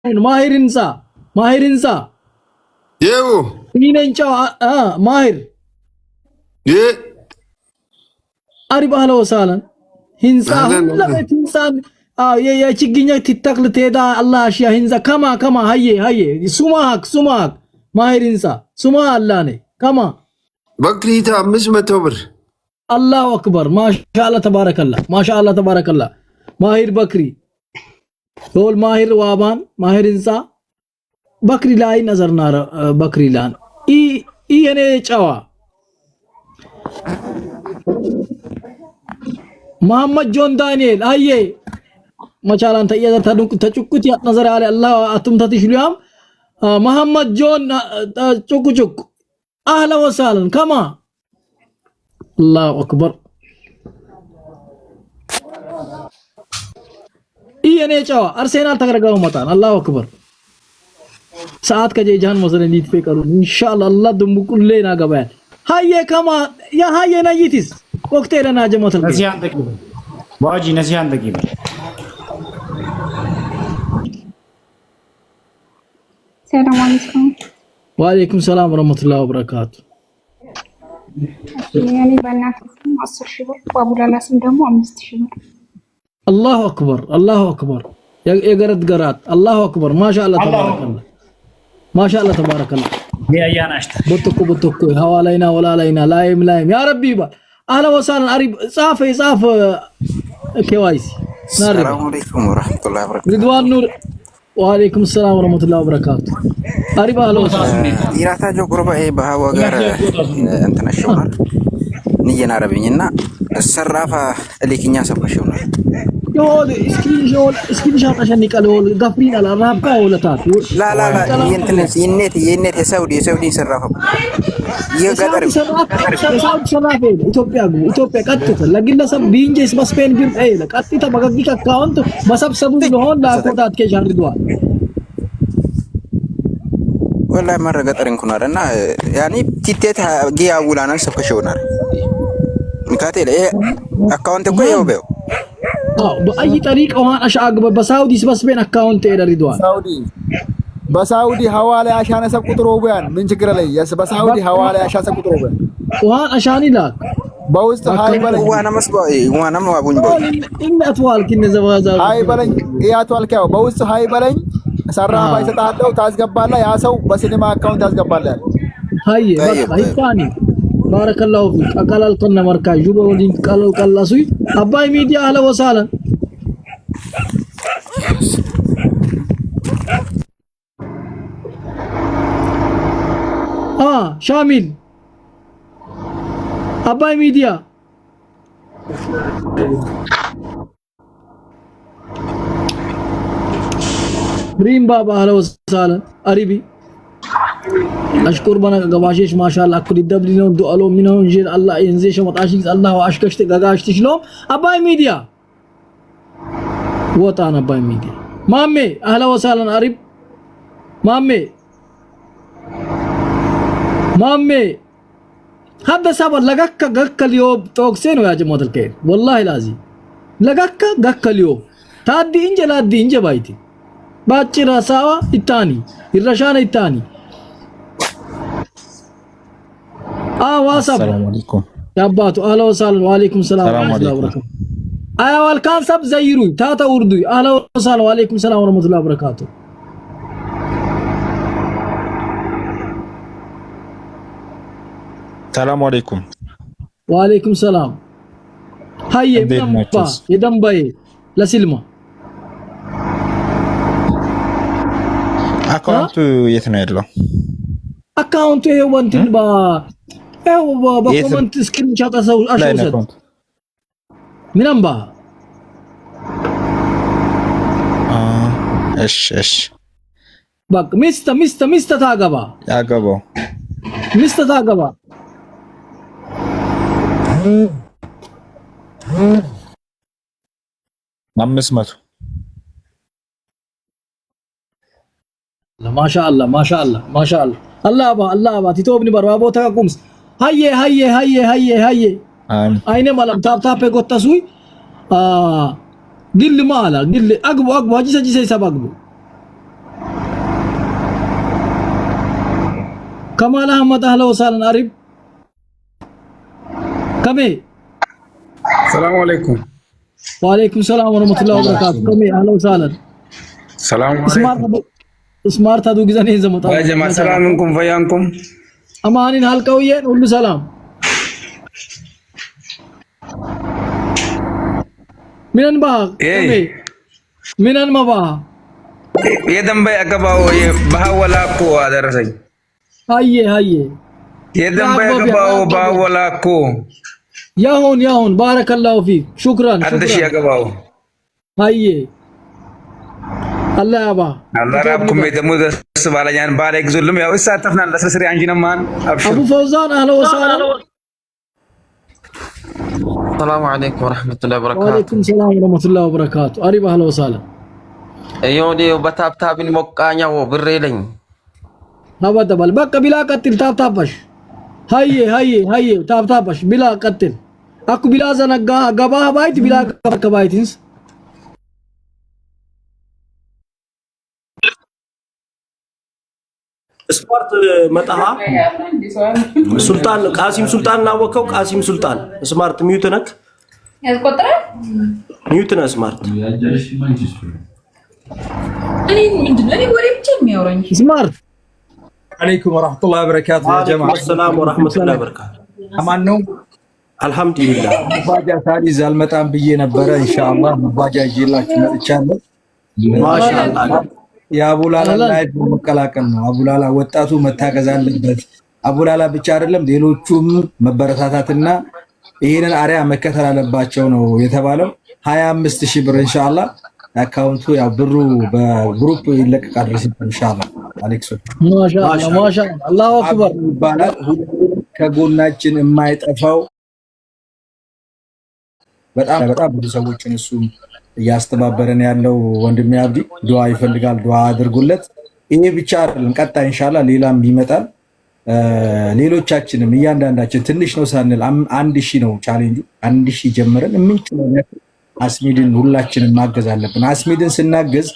ማሂርንሳ የው ሚነንጫ ማሂር አሪፍ አህለ ወሳለን ህንፃ ሁለበት ህንፃን የችግኝ ትተክል ትሄዳ አላህ አሽያ ህንፃ ከማ ሀዬ ሱማክ ማሂር ህንፃ ሱማ አላኔ ከማ በክሪታ 500 ብር አላሁ አክበር ማሻአላህ ተባረከላ ማሂር በክሪ ዶል ማሂር ዋባን ማሂር ህንፃ በክሪ ላይ ነዘርና በክሪ ላን የኔ ጨዋ መሐመድ ጆን ዳንኤል አየ መቻላን ተየዘር ተጭቁት ያ ነዘር አለ አላህ አቱምታት ይሽሉያም መሐመድ ጆን ጭቁ አህለ ወሳለን ከማ አላሁ አክበር የኔ ጨዋ አርሴናል ተገረጋው መጣን አላሁ አክበር ሰዓት ከጀጃን ወሰለን ይትፈቀሩ ኢንሻአላህ አላህ ደምቁሌና ገባያ ሃየ ከማ ያ ሃየ ነይቲስ ኮክቴልና ጀመተል ነሲያን ተቂበ ዋጂ ነሲያን ተቂበ ሰላም አለይኩም ወአለይኩም ሰላም ወራህመቱላሂ ወበረካቱ ያኔ በእናትህ 10,000 ብር ባቡላላ ስም ደግሞ 5,000 ብር አላሁ አክበር የገረት ገራት አላሁ አክበር ማሻአላህ ተባረከላ ያያናሽታ በትኩ ሐዋላይና ወላላይና ላይም ያ ረቢ አህለ ወሳለን አሪብ ጻፈ ኬዋይሲ ሰላም አለይኩም ወራህመቱላሂ ወበረካቱ ሪድዋን ኑር ወአለይኩም ሰላም ወራህመቱላሂ ወበረካቱ አሪብ አህለ ወሳለን ይራታጆ ቁርባ በሃዋ ጋር እንተነሽውናል ንየና አረብኝና ሰራፋ እሊክኛ ሰበሽውናል يقول اسكرين عشان يقالوا غفرين على الرابقه ولا تات لا ينتنس ينيت سعودي سرافه يقدر سرافه ኢትዮጵያ ቀጥታ ለግለሰብ ቢንጀስ በስፔን ግን ቀጥታ በጋጊካ አካውንት በሰብሰቡ ነው ላቆታት ከጃርዷል والله مره ገጠር እንኩናልና ያኒ ቲቴት ጊያ ውላናን ሰበሽውናል ንካቴ አካውንት እኮ ይወበው በአይ طريقه وان اشاغ በሳውዲ በስፔን አካውንት ይደርዷል በሳውዲ ሐዋላ አሻነ ሰብ ቁጥሩ ቢያን ምን ችግር ላይ በሳውዲ ሐዋላ አሻነ ሰብ ቁጥሩ ቢያን وان اشاني ላክ በውስጥ ሃይ በለኝ ዋና መስባይ ዋና ማቡኝ በል እንአትዋል ከነ ዘባዛ ሃይ በለኝ ያቷል ከው በውስጥ ሃይ በለኝ ሰራባ ይሰጣለው ታስገባላ ያ ሰው በሲኒማ አካውንት ታስገባላ ሃይ በቃ ይፋኒ ባረከላሁ ፊክ አቀላል ከነ መርካ ጁቦ ሊንክ ቀላሱይ አባይ ሚዲያ አለ ወሳለን ሻሚል አባይ ሚዲያ ريم بابا اهلا وسهلا قريبي اشكر بنا غباشش ما شاء الله اكل الدبلي نو دولو منو انجيل الله ينزيش مطاشي الله واشكشت غغاشت شلوم اباي ميديا وطان اباي ميديا مامي اهلا وسهلا قريب مامي هذا سبب لغك غك اليوم توكسين يا جماعه الخير والله لازم لغك غك اليوم تادي انجلا دي انج بايتي باچራ ሳዋ ኢታኒ ይረሻና ኢታኒ ዋሳብ ሰላም አለይኩም ያባቱ አህለ ወሰለም ወአለይኩም ሰላም ወራህመቱላሂ ወበረካቱ አያዋል ካንሰብ ዘይሩኝ ታታ ውርዱ አህለ ወሰለም ወአለይኩም ሰላም ወራህመቱላሂ ወበረካቱ ሰላም አለይኩም ወአለይኩም ሰላም ሃዬ ምንባ የደንባዬ ለሲልማ አካውንቱ የት ነው ያለው? አካውንቱ ይሄ ወንትን በኮመንት ስክሪንሾት አሸውሰት ምንባ እሺ በቃ ሚስት ታገባ ያገባው ሚስት ታገባ አምስት መቶ ማሻአላ አላህ ቲቶብኒ በርባቦ ተቁምስ ሃዬ አይኔ ማለም ታፕ ጎተሱይ ግል ማላ ግል አግቦ አጂሰ ሰባግቦ كمال أحمد أهلا وسهلا أريب كمي السلام عليكم. وعليكم السلام ورحمة الله وبركاته كمي أهلا وسهلا السلام عليكم. سمارت هذا جزء نيزم طبعا يا جماعة السلام منكم فيانكم. أمانين هالكويين قول سلام من أنباغ كمي من أنباغ يدم بي أكباو بها ولا قوة درسي. هاي يدم بي أكباو بها ولا قوة. يا هون بارك الله فيك شكرا أدش يا أكباو. هاي الله أبا الله ربكم يدمو دس بالا جان بارك زلم يا وسا تفنا لسرسري عندنا مان أبشر. أبو فوزان أهلا وسهلا. السلام عليكم ورحمة الله وبركاته. وعليكم السلام ورحمة الله وبركاته أريب أهلا وسهلا. أيوة دي وبتاب تابين مكانيا وبريلين. هذا دبل بقى بلا قتل تابش. هاي تابش بلا قتل. أكو بلا زنا جباه بايت بلا كبايتينس. سمارت متاها سلطان قاسم سلطان ناوكو قاسم سلطان سمارت ميوتنك ميوتنا سمارت سمارت عليكم ورحمة الله وبركاته يا جماعة. السلام ورحمة الله وبركاته. أمان نوم. الحمد لله. مفاجأة ثانية زالمتان بيجينا برا إن شاء الله مفاجأة يجيلك من الشامل. ما شاء الله. يا أبو لالا لايف مكلاكنا أبو لالا وتاتو متاكزان لبت أبو لالا بيشارلهم ديلو تشوم مبرزاتنا إيه الأريا مكتر على باتشونو يتبالو هاي 5000 بر إن شاء الله أكاونتو يا برو بجروب يلك قدرس إن شاء الله عليك سو ما شاء الله الله أكبر بالك كقولناችን የማይጠፋው በጣም ብዙ ሰዎችን እሱ እያስተባበረን ያለው ወንድሜ አብዲ ዱዓ ይፈልጋል ዱዓ አድርጉለት ይሄ ብቻ አይደለም ቀጣይ ኢንሻአላህ ሌላም ይመጣል ሌሎቻችንም እያንዳንዳችን ትንሽ ነው ሳንል 1000 ነው ቻሌንጁ 1000 ጀምረን የምንችለው አስሚድን ሁላችንም ማገዝ አለብን አስሚድን ስናገዝ